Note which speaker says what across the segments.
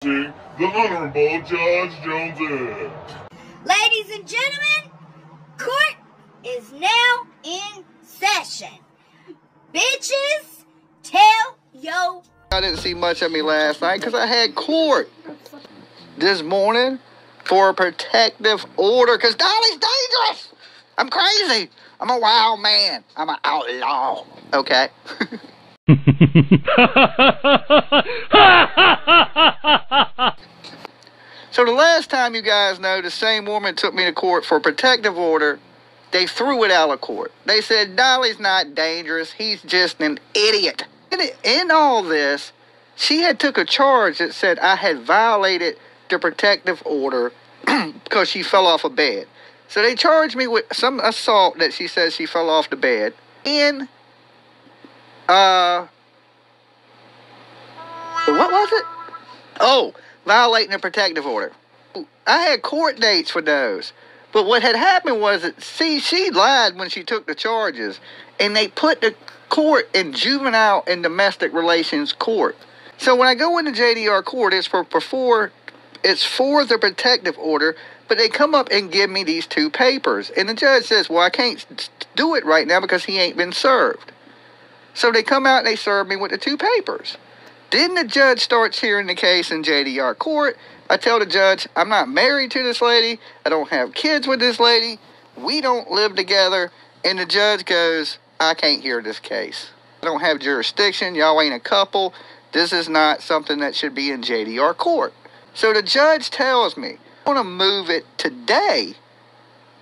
Speaker 1: The Honorable Judge Jones.
Speaker 2: Ladies and gentlemen, court is now in session. Bitches, tell yo.
Speaker 3: I didn't see much of me last night because I had court this morning for a protective order because Dolly's dangerous. I'm crazy. I'm a wild man. I'm an outlaw. Okay. So the last time, you guys know, the same woman took me to court for a protective order. They threw it out of court. They said, Dolly's not dangerous. He's just an idiot. In all this, she had took a charge that said I had violated the protective order because she fell off a bed. So they charged me with some assault that she says she fell off the bed. And, what was it? Oh, violating a protective order. I had court dates for those. But what had happened was that, see, she lied when she took the charges. And they put the court in juvenile and domestic relations court. So when I go into JDR court, it's for the protective order. But they come up and give me these two papers. And the judge says, well, I can't do it right now because he ain't been served. So they come out and they serve me with the two papers. Then the judge starts hearing the case in JDR court. I tell the judge, I'm not married to this lady. I don't have kids with this lady. We don't live together. And the judge goes, I can't hear this case. I don't have jurisdiction. Y'all ain't a couple. This is not something that should be in JDR court. So the judge tells me, I want to move it today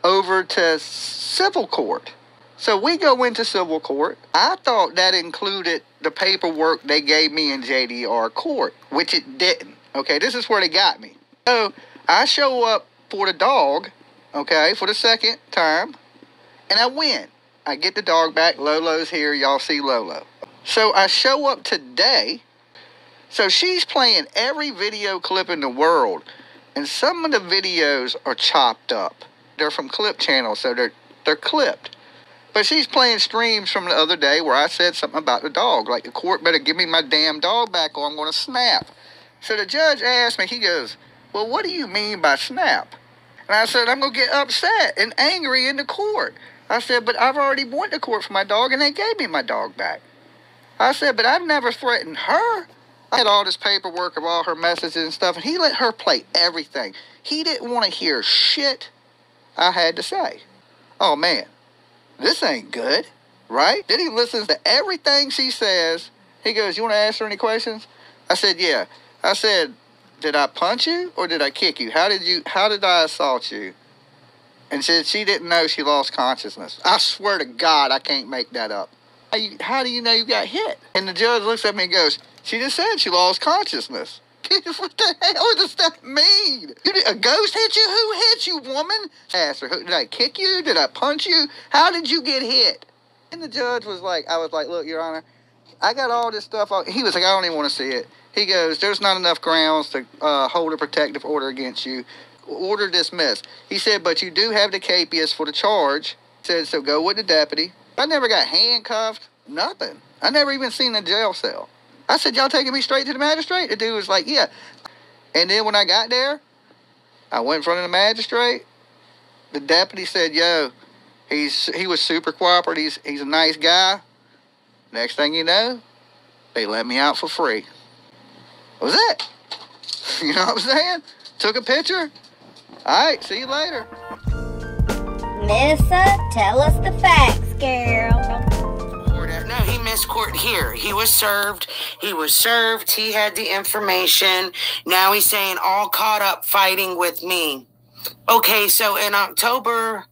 Speaker 3: over to civil court. So we go into civil court. I thought that included the paperwork they gave me in JDR court, which it didn't. Okay, this is where they got me. So I show up for the dog, okay, for the second time, and I win. I get the dog back. Lolo's here. Y'all see Lolo. So I show up today. So she's playing every video clip in the world, and some of the videos are chopped up. They're from Clip Channel, so they're clipped. But she's playing streams from the other day where I said something about the dog. Like, the court better give me my damn dog back or I'm going to snap. So the judge asked me, he goes, well, what do you mean by snap? And I said, I'm going to get upset and angry in the court. I said, but I've already went to court for my dog and they gave me my dog back. I said, but I've never threatened her. I had all this paperwork of all her messages and stuff, and he let her play everything. He didn't want to hear shit I had to say. Oh, man. This ain't good, right? Then he listens to everything she says. He goes, you want to ask her any questions? I said, yeah. I said, did I punch you or did I kick you? How did I assault you? And said she didn't know she lost consciousness. I swear to God, I can't make that up. How do you know you got hit? And the judge looks at me and goes, she just said she lost consciousness. What the hell does that mean? A ghost hit you? Who hit you, woman? I asked her, did I kick you? Did I punch you? How did you get hit? And the judge was like, I was like, look, Your Honor, I got all this stuff. He was like, I don't even want to see it. He goes, there's not enough grounds to hold a protective order against you. Order dismissed. He said, but you do have the capias for the charge. He said, so go with the deputy. I never got handcuffed. Nothing. I never even seen a jail cell. I said, y'all taking me straight to the magistrate? The dude was like, yeah. And then when I got there, I went in front of the magistrate. The deputy said, yo, he was super cooperative. He's a nice guy. Next thing you know, they let me out for free. That was it. You know what I'm saying? Took a picture. All right, see you later.
Speaker 2: Nissa, tell us the facts, girl.
Speaker 4: No, he missed court here. He was served. He had the information. Now he's saying all caught up fighting with me. Okay, so in October,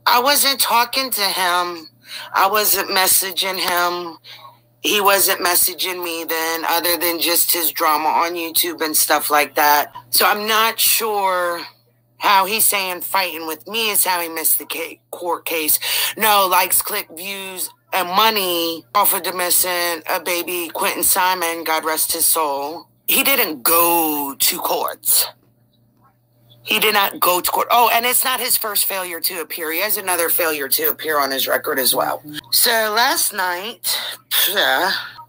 Speaker 4: I wasn't talking to him. I wasn't messaging him. He wasn't messaging me then, other than just his drama on YouTube and stuff like that. So I'm not sure how he's saying fighting with me is how he missed the court case. No, likes, click, views, and money offered to missing a baby, Quentin Simon, God rest his soul. He didn't go to court. He did not go to court. Oh, and it's not his first failure to appear. He has another failure to appear on his record as well. So last night,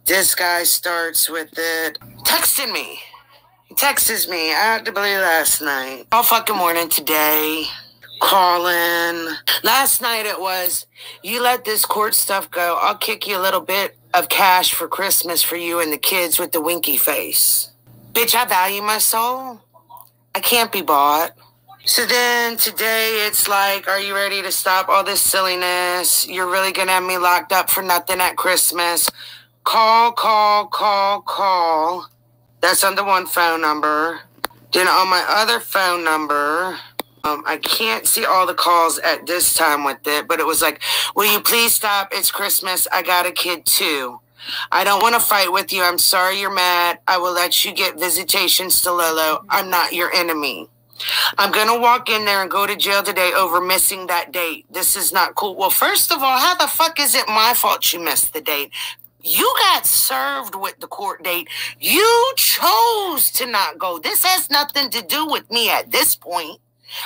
Speaker 4: this guy starts with it, texting me. He texts me, I had to believe last night. All fucking morning today. Calling. Last night it was, you let this court stuff go, I'll kick you a little bit of cash for Christmas for you and the kids with the winky face. Bitch, I value my soul. I can't be bought. So then today it's like, are you ready to stop all this silliness? You're really gonna have me locked up for nothing at Christmas. Call. That's on the one phone number. Then on my other phone number, I can't see all the calls at this time with it, but it was like, will you please stop? It's Christmas. I got a kid too. I don't want to fight with you. I'm sorry you're mad. I will let you get visitations to Lolo. I'm not your enemy. I'm going to walk in there and go to jail today over missing that date. This is not cool. Well, first of all, how the fuck is it my fault you missed the date? You got served with the court date. You chose to not go. This has nothing to do with me at this point.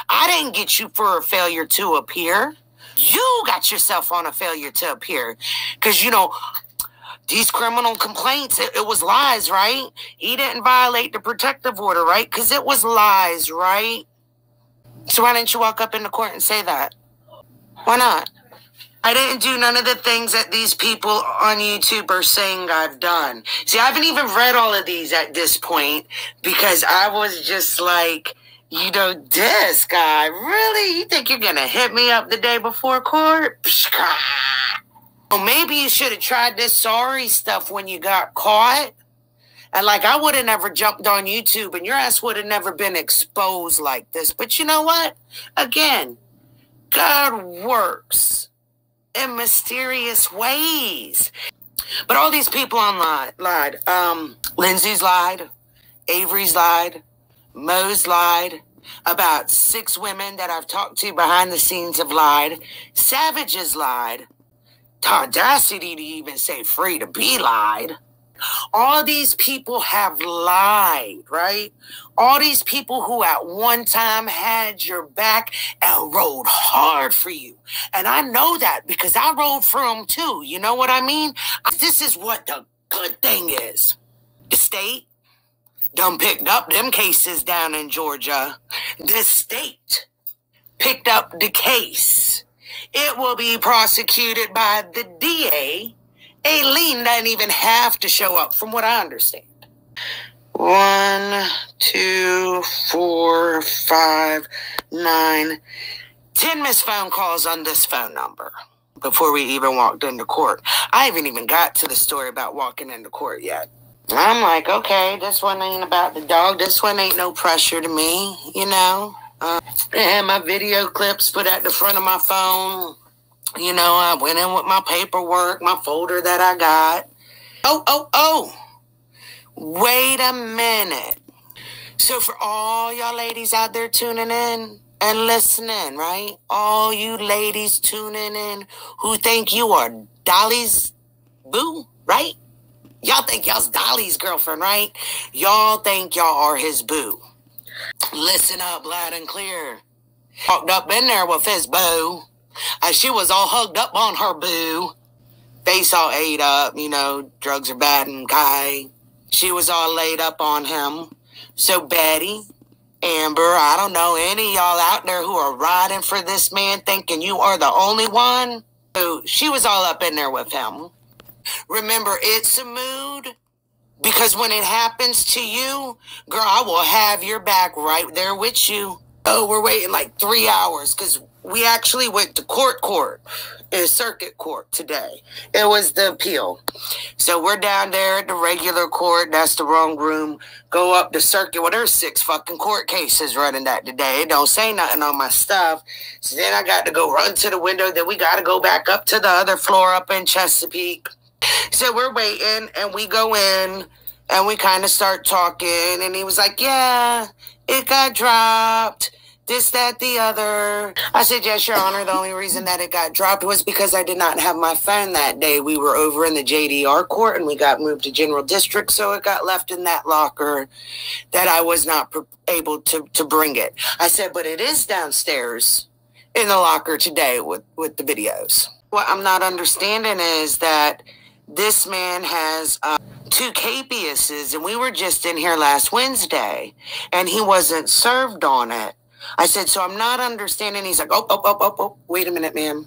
Speaker 4: I didn't get you for a failure to appear. You got yourself on a failure to appear. Because, you know, these criminal complaints, it was lies, right? He didn't violate the protective order, right? Because it was lies, right? So why didn't you walk up in the court and say that? Why not? I didn't do none of the things that these people on YouTube are saying I've done. See, I haven't even read all of these at this point because I was just like, you know, this guy, really? You think you're going to hit me up the day before court? Well, maybe you should have tried this sorry stuff when you got caught. And like, I would have never jumped on YouTube and your ass would have never been exposed like this. But you know what? Again, God works in mysterious ways. But all these people online lied. Lindsay's lied. Avery's lied. Mo's lied. About 6 women that I've talked to behind the scenes have lied. Savage has lied. The audacity to even say Free to Be lied. All these people have lied, right? All these people who at one time had your back and rode hard for you. And I know that because I rode for them too. You know what I mean? This is what the good thing is. The state done picked up them cases down in Georgia. The state picked up the case. It will be prosecuted by the DA. Aileen doesn't even have to show up, from what I understand. 1, 2, 4, 5, 9, 10 missed phone calls on this phone number before we even walked into court. I haven't even got to the story about walking into court yet. I'm like, okay, this one ain't about the dog. This one ain't no pressure to me, you know. And my video clips put at the front of my phone. You know, I went in with my paperwork, my folder that I got. Oh. Wait a minute. So for all y'all ladies out there tuning in and listening, right? All you ladies tuning in who think you are Dolly's boo, right? Y'all think y'all's Dolly's girlfriend, right? Y'all think y'all are his boo. Listen up loud and clear. Walked up in there with his boo. She was all hugged up on her boo. Face all ate up, you know, drugs are bad and Kai. She was all laid up on him. So Betty, Amber, I don't know, any of y'all out there who are riding for this man thinking you are the only one. So she was all up in there with him. Remember, it's a mood. Because when it happens to you, girl, I will have your back right there with you. Oh, we're waiting like 3 hours because we actually went to court, circuit court today. It was the appeal. So we're down there at the regular court. That's the wrong room. Go up to circuit. Well, there's 6 fucking court cases running that today. It don't say nothing on my stuff. So then I got to go run to the window. Then we got to go back up to the other floor up in Chesapeake. So we're waiting and we go in and we kind of start talking. And he was like, yeah, it got dropped. This, that, the other. I said, yes, Your Honor. The only reason that it got dropped was because I did not have my phone that day. We were over in the JDR court and we got moved to General District. So it got left in that locker that I was not able to bring it. I said, but it is downstairs in the locker today with the videos. What I'm not understanding is that this man has 2 capiouses, and we were just in here last Wednesday, and he wasn't served on it. I said, so I'm not understanding. He's like, oh, wait a minute, ma'am.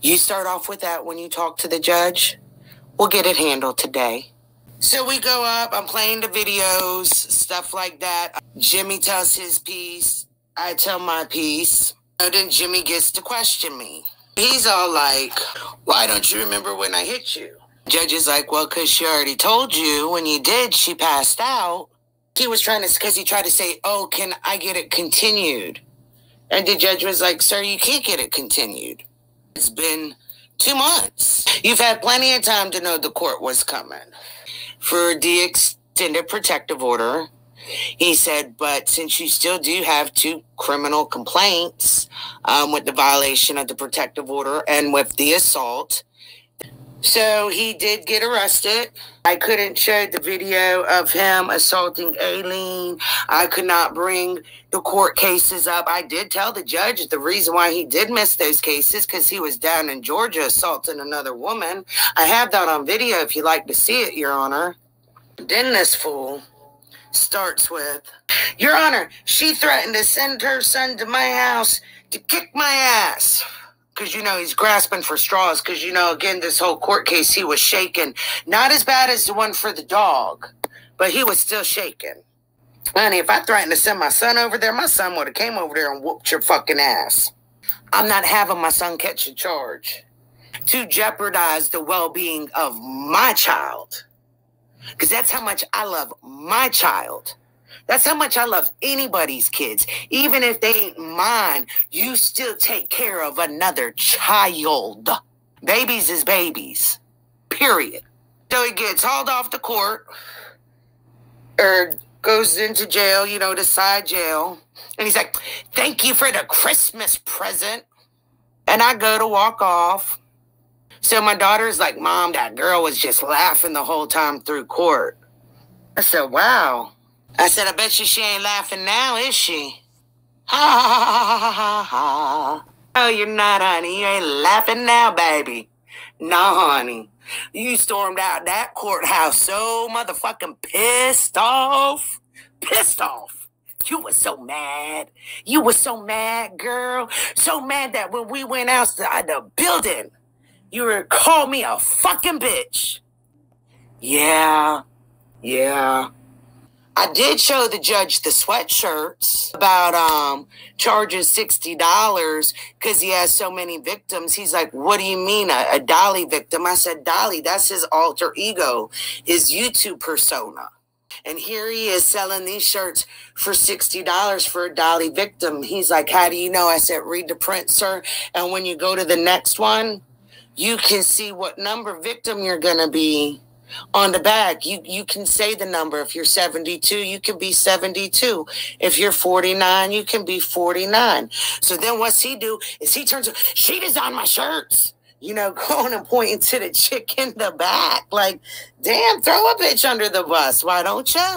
Speaker 4: You start off with that when you talk to the judge. We'll get it handled today. So we go up, I'm playing the videos, stuff like that. Jimmy tells his piece, I tell my piece. And then Jimmy gets to question me. He's all like, why don't you remember when I hit you? Judge is like, well, because she already told you when you did, she passed out. He was trying to, because he tried to say, oh, can I get it continued? And the judge was like, sir, you can't get it continued. It's been 2 months. You've had plenty of time to know the court was coming. For the extended protective order, he said, but since you still do have 2 criminal complaints with the violation of the protective order and with the assault, so he did get arrested. I couldn't show the video of him assaulting Aileen. I could not bring the court cases up. I did tell the judge the reason why he did miss those cases because he was down in Georgia assaulting another woman. I have that on video if you'd like to see it, Your Honor. Then this fool starts with, Your Honor, she threatened to send her son to my house to kick my ass. Because, he's grasping for straws. Because, again, this whole court case, he was shaking. Not as bad as the one for the dog, but he was still shaking. Honey, if I threatened to send my son over there, my son would have came over there and whooped your fucking ass. I'm not having my son catch a charge to jeopardize the well-being of my child. Because that's how much I love my child. That's how much I love anybody's kids. Even if they ain't mine, you still take care of another child. Babies is babies. Period. So he gets hauled off the court or goes into jail, the side jail. And he's like, thank you for the Christmas present. And I go to walk off. So my daughter's like, Mom, that girl was just laughing the whole time through court. I said, wow. I said, I bet you she ain't laughing now, is she? Ha, ha, ha, ha, ha, ha. No, you're not, honey. You ain't laughing now, baby. No, honey. You stormed out that courthouse so motherfucking pissed off. Pissed off. You were so mad. You were so mad, girl. So mad that when we went outside the building, you were called me a fucking bitch. Yeah. I did show the judge the sweatshirts about charging $60 because he has so many victims. He's like, what do you mean a Dolly victim? I said, Dolly, that's his alter ego, his YouTube persona. And here he is selling these shirts for $60 for a Dolly victim. He's like, how do you know? I said, read the print, sir. And when you go to the next one, you can see what number victim you're going to be. On the back, you can say the number. If you're 72, you can be 72. If you're 49, you can be 49. So then what's he do is he turns, she designed my shirts. Going and pointing to the chick in the back. Like, damn, throw a bitch under the bus. Why don't you?